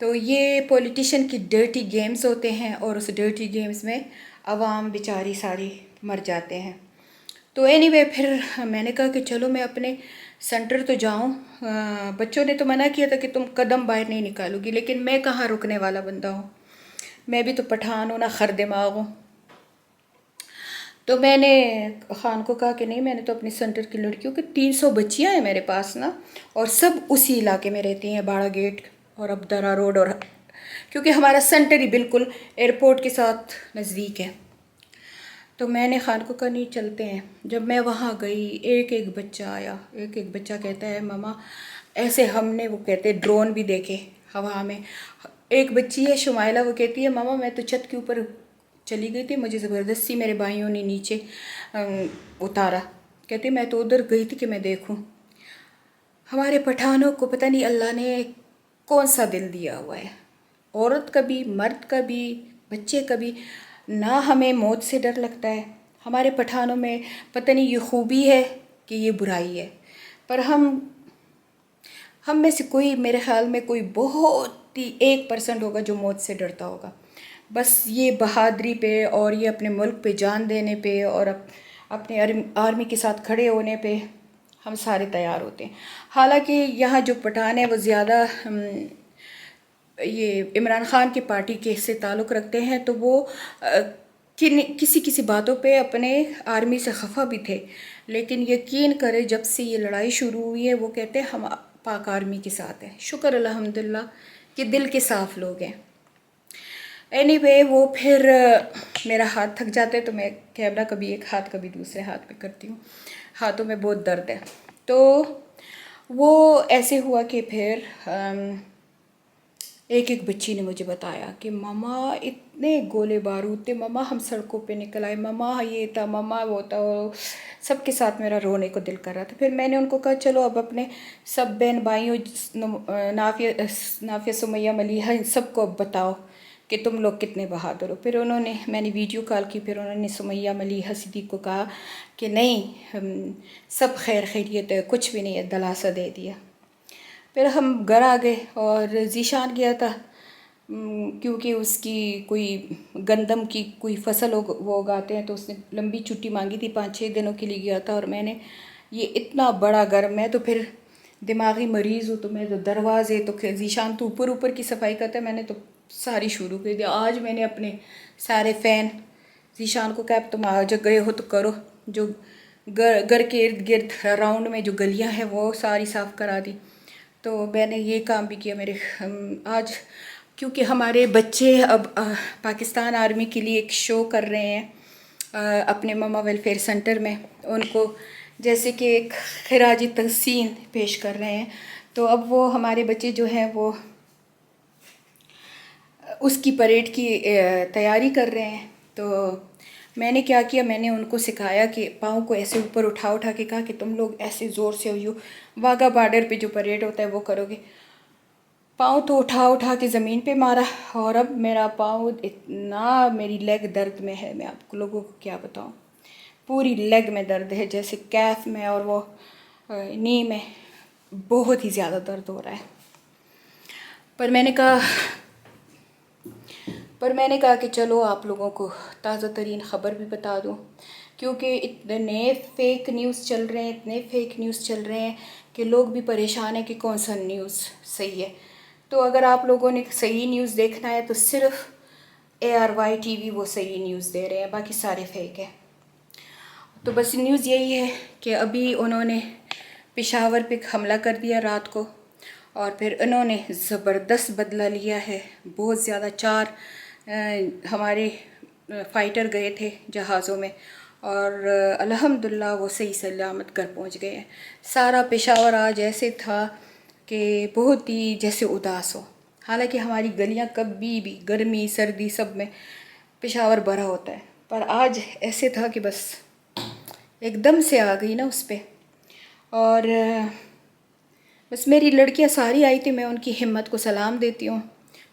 تو یہ پولیٹیشین کی ڈرٹی گیمز ہوتے ہیں اور اس ڈرٹی گیمز میں عوام بیچاری ساری مر جاتے ہیں. تو اینی وے پھر میں نے کہا کہ چلو میں اپنے سینٹر تو جاؤں. بچوں نے تو منع کیا تھا کہ تم قدم باہر نہیں نکالو گی، لیکن میں کہاں رکنے والا بندہ ہوں، میں بھی تو پٹھان ہوں، نہ خر دماغ ہوں. تو میں نے خان کو کہا کہ نہیں، میں نے تو اپنے سینٹر کی لڑکیوں کے 300 بچیاں ہیں میرے پاس نا، اور سب اسی علاقے میں رہتی ہیں، باڑا گیٹ اور ابدرا روڈ، اور کیونکہ ہمارا سینٹر ہی بالکل ایئرپورٹ کے ساتھ نزدیک ہے. تو میں نے خان کو کہا نہیں چلتے ہیں. جب میں وہاں گئی ایک ایک بچہ آیا، ایک ایک بچہ کہتا ہے ماما ایسے ہم نے وہ کہتے ڈرون بھی دیکھے ہوا میں. ایک بچی ہے شمائلہ، وہ کہتی ہے ماما میں تو چھت کے اوپر چلی گئی تھی، مجھے زبردستی میرے بھائیوں نے نیچے اتارا. کہتی میں تو ادھر گئی تھی کہ میں دیکھوں. ہمارے پٹھانوں کو پتہ نہیں اللہ نے کون سا دل دیا ہوا ہے، عورت کا بھی مرد کا بھی بچے کا بھی. نہ ہمیں موت سے ڈر لگتا ہے. ہمارے پٹھانوں میں پتہ نہیں یہ خوبی ہے کہ یہ برائی ہے. پر ہم میں سے کوئی، میرے خیال میں کوئی بہت ہی 1% ہوگا جو موت سے ڈرتا ہوگا. بس یہ بہادری پہ اور یہ اپنے ملک پہ جان دینے پہ اور اپنے آرمی کے ساتھ کھڑے ہونے پہ ہم سارے تیار ہوتے ہیں. حالانکہ یہاں جو پٹھان ہیں وہ زیادہ یہ عمران خان کی پارٹی کے سے تعلق رکھتے ہیں، تو وہ کسی باتوں پہ اپنے آرمی سے خفا بھی تھے. لیکن یقین کرے جب سے یہ لڑائی شروع ہوئی ہے وہ کہتے ہیں ہم پاک آرمی کے ساتھ ہیں. شکر الحمدللہ کہ دل کے صاف لوگ ہیں. اینی وے وہ پھر میرا ہاتھ تھک جاتا ہے تو میں کیمرہ کبھی ایک ہاتھ کبھی دوسرے ہاتھ میں کرتی ہوں، ہاتھوں میں بہت درد ہے. تو وہ ایسے ہوا کہ پھر ایک ایک بچی نے مجھے بتایا کہ ماما اتنے گولے بارود تھے، ماما ہم سڑکوں پہ نکل آئے، ماما یہ تھا، ماما وہ تھا. سب کے ساتھ میرا رونے کو دل کر رہا تھا. پھر میں نے ان کو کہا چلو اب اپنے سب بہن بھائیوں نافیہ سمیہ ملیحہ ان سب کو اب بتاؤ کہ تم لوگ کتنے بہادر ہو. پھر میں نے ویڈیو کال کی، پھر انہوں نے سمیہ ملیحہ صدیق کو کہا کہ نہیں سب خیر خیریت ہے، کچھ بھی نہیں ہے، دلاسا دے دیا. پھر ہم گھر آ گئے اور ذیشان گیا تھا کیونکہ اس کی کوئی گندم کی کوئی فصل وہ اگاتے ہیں، تو اس نے لمبی چھٹی مانگی تھی، 5-6 دنوں کے لیے گیا تھا. اور میں نے یہ اتنا بڑا گھر، میں تو پھر دماغی مریض ہوں، تو میں تو دروازے تو ذیشان تو اوپر کی صفائی کرتا ہے، میں نے تو ساری شروع کر دیا. آج میں نے اپنے سارے فین ذیشان کو کہا تم آج گئے ہو تو کرو، جو گھر کے ارد گرد راؤنڈ میں جو گلیاں ہیں وہ ساری صاف کرا دی. تو میں نے یہ کام بھی کیا. میرے آج کیونکہ ہمارے بچے اب پاکستان آرمی کے لیے ایک شو کر رہے ہیں اپنے ماما ویلفیئر سینٹر میں، ان کو جیسے کہ ایک خراجی تحسین پیش کر رہے ہیں. تو اب وہ ہمارے بچے جو ہیں وہ اس کی پریڈ کی تیاری کر رہے ہیں. تو میں نے کیا کیا، میں نے ان کو سکھایا کہ پاؤں کو ایسے اوپر اٹھا کے کہا کہ تم لوگ ایسے زور سے واگا بارڈر پہ جو پریڈ ہوتا ہے وہ کرو گے. پاؤں تو اٹھا کے زمین پہ مارا، اور اب میرا پاؤں اتنا میری لیگ درد میں ہے، میں آپ لوگوں کو کیا بتاؤں. پوری لیگ میں درد ہے، جیسے کیف میں اور وہ نی میں بہت ہی زیادہ درد ہو رہا ہے. پر میں نے کہا کہ چلو آپ لوگوں کو تازہ ترین خبر بھی بتا دوں، کیونکہ اتنے فیک نیوز چل رہے ہیں کہ لوگ بھی پریشان ہیں کہ کون سا نیوز صحیح ہے. تو اگر آپ لوگوں نے صحیح نیوز دیکھنا ہے تو صرف ARY TV وہ صحیح نیوز دے رہے ہیں، باقی سارے فیک ہیں. تو بس نیوز یہی ہے کہ ابھی انہوں نے پشاور پہ حملہ کر دیا رات کو، اور پھر انہوں نے زبردست بدلہ لیا ہے. بہت زیادہ 4 ہمارے فائٹر گئے تھے جہازوں میں، اور الحمدللہ وہ صحیح سلامت گھر پہنچ گئے ہیں. سارا پشاور آج ایسے تھا کہ بہت ہی جیسے اداس ہو. حالانکہ ہماری گلیاں کبھی بھی گرمی سردی سب میں پشاور بھرا ہوتا ہے، پر آج ایسے تھا کہ بس ایک دم سے آ گئی نا اس پہ. اور بس میری لڑکیاں ساری آئی تھی، میں ان کی ہمت کو سلام دیتی ہوں.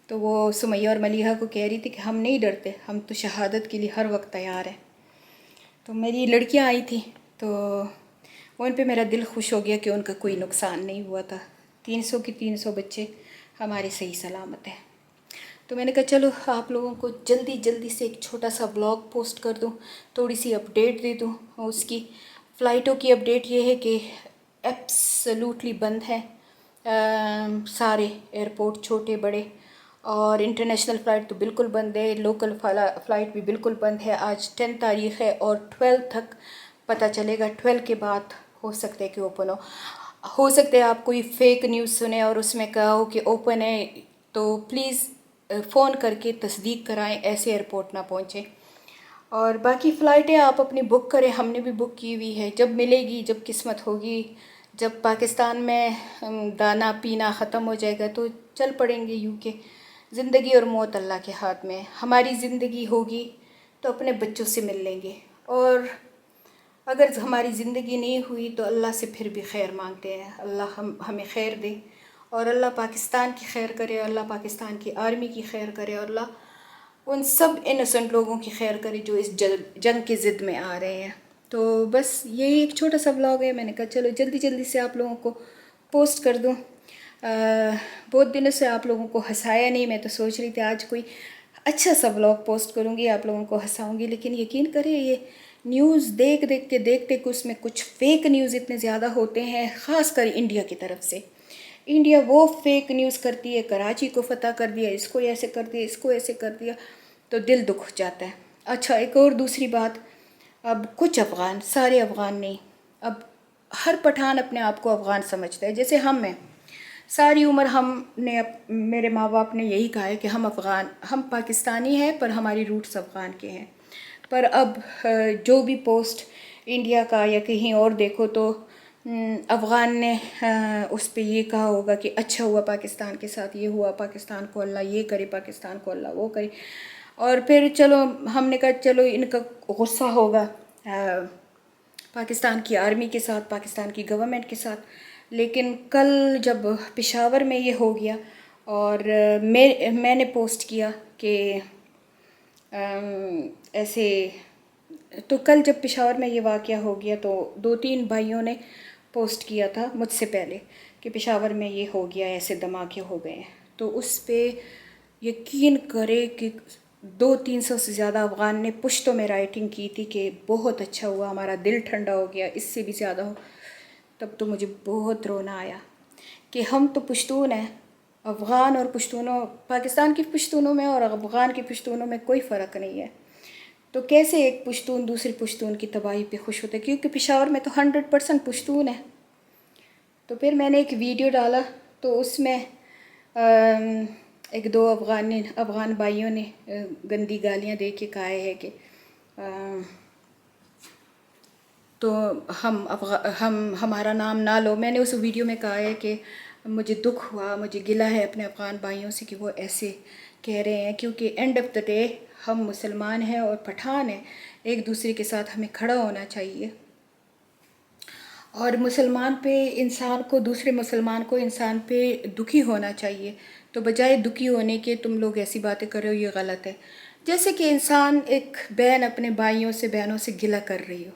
تو وہ سمیہ اور ملیحہ کو کہہ رہی تھی کہ ہم نہیں ڈرتے، ہم تو شہادت کے لیے ہر وقت تیار ہیں. تو میری لڑکیاں آئی تھیں تو ان پہ میرا دل خوش ہو گیا کہ ان کا کوئی نقصان نہیں ہوا تھا. 300 کے 300 بچے ہمارے صحیح سلامت ہے. تو میں نے کہا چلو آپ لوگوں کو جلدی سے ایک چھوٹا سا بلاگ پوسٹ کر دوں, تھوڑی سی اپڈیٹ دے دوں اس کی. فلائٹوں کی اپڈیٹ یہ ہے کہ ایبسلیوٹلی بند ہے سارے ایئرپورٹ چھوٹے بڑے, اور انٹرنیشنل فلائٹ تو بالکل بند ہے, لوکل فلائٹ بھی بالکل بند ہے. آج 10 تاریخ ہے اور 12 تک پتہ چلے گا, 12 کے بعد ہو سکتا ہے کہ اوپن ہو سکتا ہے آپ کوئی فیک نیوز سنیں اور اس میں کہا ہو کہ اوپن ہے, تو پلیز فون کر کے تصدیق کرائیں, ایسے ایئرپورٹ نہ پہنچیں. اور باقی فلائٹیں آپ اپنی بک کریں, ہم نے بھی بک کی ہوئی ہے, جب ملے گی, جب قسمت ہوگی, جب پاکستان میں دانا پینا ختم ہو جائے گا تو چل پڑیں گے UK. زندگی اور موت اللہ کے ہاتھ میں. ہماری زندگی ہوگی تو اپنے بچوں سے مل لیں گے, اور اگر ہماری زندگی نہیں ہوئی تو اللہ سے پھر بھی خیر مانگتے ہیں, اللہ ہمیں خیر دے, اور اللہ پاکستان کی خیر کرے, اللہ پاکستان کی آرمی کی خیر کرے, اور اللہ ان سب انوسنٹ لوگوں کی خیر کرے جو اس جنگ کی ضد میں آ رہے ہیں. تو بس یہی ایک چھوٹا سا بلاگ ہے, میں نے کہا چلو جلدی سے آپ لوگوں کو پوسٹ کر دوں. بہت دنوں سے آپ لوگوں کو ہنسایا نہیں, میں تو سوچ رہی تھی آج کوئی اچھا سا بلاگ پوسٹ کروں گی, آپ لوگوں کو ہنساؤں گی, لیکن یقین کریں یہ نیوز دیکھتے اس میں کچھ فیک نیوز اتنے زیادہ ہوتے ہیں, خاص کر انڈیا کی طرف سے. انڈیا وہ فیک نیوز کرتی ہے, کراچی کو فتح کر دیا, اس کو ایسے کر دیا, اس کو ایسے کر دیا, تو دل دکھ جاتا ہے. اچھا ایک اور دوسری بات, اب کچھ افغان, سارے افغان نہیں, اب ہر پٹھان اپنے آپ کو افغان سمجھتا ہے. جیسے ہم ہیں, ساری عمر میرے ماں باپ نے یہی کہا ہے کہ ہم پاکستانی ہیں پر ہماری روٹس افغان کے ہیں. پر اب جو بھی پوسٹ انڈیا کا یا کہیں اور دیکھو تو افغان نے اس پہ یہ کہا ہوگا کہ اچھا ہوا پاکستان کے ساتھ یہ ہوا, پاکستان کو اللہ یہ کرے, پاکستان کو اللہ وہ کرے. اور پھر چلو ہم نے کہا چلو ان کا غصہ ہوگا پاکستان کی آرمی کے ساتھ, پاکستان کی گورنمنٹ کے ساتھ. لیکن کل جب پشاور میں یہ ہو گیا اور میں نے پوسٹ کیا کہ ایسے, تو کل جب پشاور میں یہ واقعہ ہو گیا تو 2-3 بھائیوں نے پوسٹ کیا تھا مجھ سے پہلے کہ پشاور میں یہ ہو گیا, ایسے دھماکے ہو گئے ہیں. تو اس پہ یقین کرے کہ 200-300 سے زیادہ افغان نے پشتوں میں رائٹنگ کی تھی کہ بہت اچھا ہوا, ہمارا دل ٹھنڈا ہو گیا, اس سے بھی زیادہ ہو. تب تو مجھے بہت رونا آیا کہ ہم تو پشتون ہیں, افغان اور پشتونوں, پاکستان کی پشتونوں میں اور افغان کی پشتونوں میں کوئی فرق نہیں ہے. تو کیسے ایک پشتون دوسری پشتون کی تباہی پہ خوش ہوتا ہے, کیونکہ پشاور میں تو 100% پشتون ہے. تو پھر میں نے ایک ویڈیو ڈالا تو اس میں 1-2 افغان بھائیوں نے گندی گالیاں دے کے کہا ہے کہ تو ہمارا نام نہ لو. میں نے اس ویڈیو میں کہا ہے کہ مجھے دکھ ہوا, مجھے گلہ ہے اپنے افغان بھائیوں سے کہ وہ ایسے کہہ رہے ہیں, کیونکہ اینڈ آف دا ڈے ہم مسلمان ہیں اور پٹھان ہیں, ایک دوسرے کے ساتھ ہمیں کھڑا ہونا چاہیے. اور مسلمان پہ انسان کو, دوسرے مسلمان کو انسان پہ دکھی ہونا چاہیے. تو بجائے دکھی ہونے کے تم لوگ ایسی باتیں کر رہے ہو, یہ غلط ہے. جیسے کہ انسان ایک بہن اپنے بھائیوں سے بہنوں سے گلہ کر رہی ہو,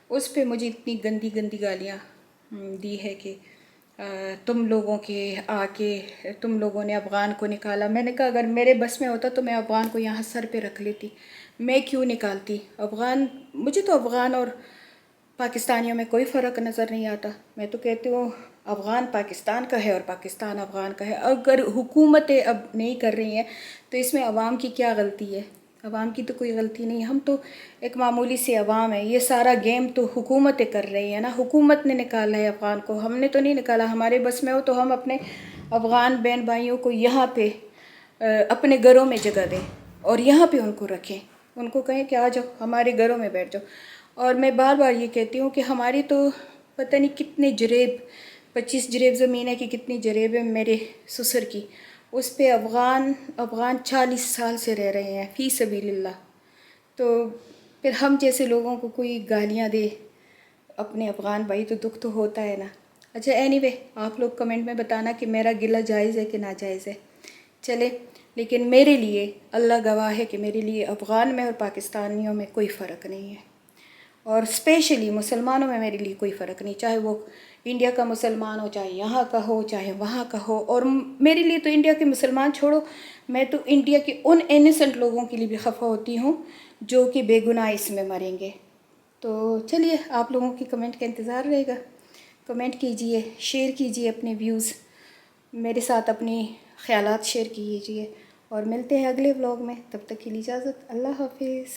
اس پہ مجھے اتنی گندی گالیاں دی ہے کہ تم لوگوں کے آ کے تم لوگوں نے افغان کو نکالا. میں نے کہا اگر میرے بس میں ہوتا تو میں افغان کو یہاں سر پہ رکھ لیتی, میں کیوں نکالتی افغان. مجھے تو افغان اور پاکستانیوں میں کوئی فرق نظر نہیں آتا. میں تو کہتی ہوں افغان پاکستان کا ہے اور پاکستان افغان کا ہے. اگر حکومتیں اب نہیں کر رہی ہیں تو اس میں عوام کی کیا غلطی ہے؟ عوام کی تو کوئی غلطی نہیں, ہم تو ایک معمولی سی عوام ہے. یہ سارا گیم تو حکومتیں کر رہی ہیں نا, حکومت نے نکالا ہے افغان کو, ہم نے تو نہیں نکالا. ہمارے بس میں ہو تو ہم اپنے افغان بہن بھائیوں کو یہاں پہ اپنے گھروں میں جگہ دیں اور یہاں پہ ان کو رکھیں, ان کو کہیں کہ آ جاؤ ہمارے گھروں میں بیٹھ جاؤ. اور میں بار بار یہ کہتی ہوں کہ ہماری تو پتہ نہیں کتنے جریب, 25 جریب زمین ہے کہ کتنی جریب ہے میرے سسر کی, اس پہ افغان 40 سال سے رہ رہے ہیں فی سبیل اللہ. تو پھر ہم جیسے لوگوں کو کوئی گالیاں دے اپنے افغان بھائی, تو دکھ تو ہوتا ہے نا. اچھا اینی وے, آپ لوگ کمنٹ میں بتانا کہ میرا گلہ جائز ہے کہ ناجائز ہے. چلے, لیکن میرے لیے اللہ گواہ ہے کہ میرے لیے افغان میں اور پاکستانیوں میں کوئی فرق نہیں ہے. اور اسپیشلی مسلمانوں میں میرے لیے کوئی فرق نہیں، چاہے وہ انڈیا کا مسلمان ہو، چاہے یہاں کا ہو، چاہے وہاں کا ہو. اور میرے لیے تو انڈیا کے مسلمان چھوڑو، میں تو انڈیا کے ان انیسنٹ لوگوں کے لیے بھی خفا ہوتی ہوں جو کہ بے گناہ اس میں مریں گے. تو چلیے آپ لوگوں کی کمنٹ کا انتظار رہے گا. کمنٹ کیجئے، شیئر کیجئے اپنے ویوز، میرے ساتھ اپنی خیالات شیئر کیجئے، اور ملتے ہیں اگلے ولاگ میں. تب تک کے لیے اجازت، اللہ حافظ.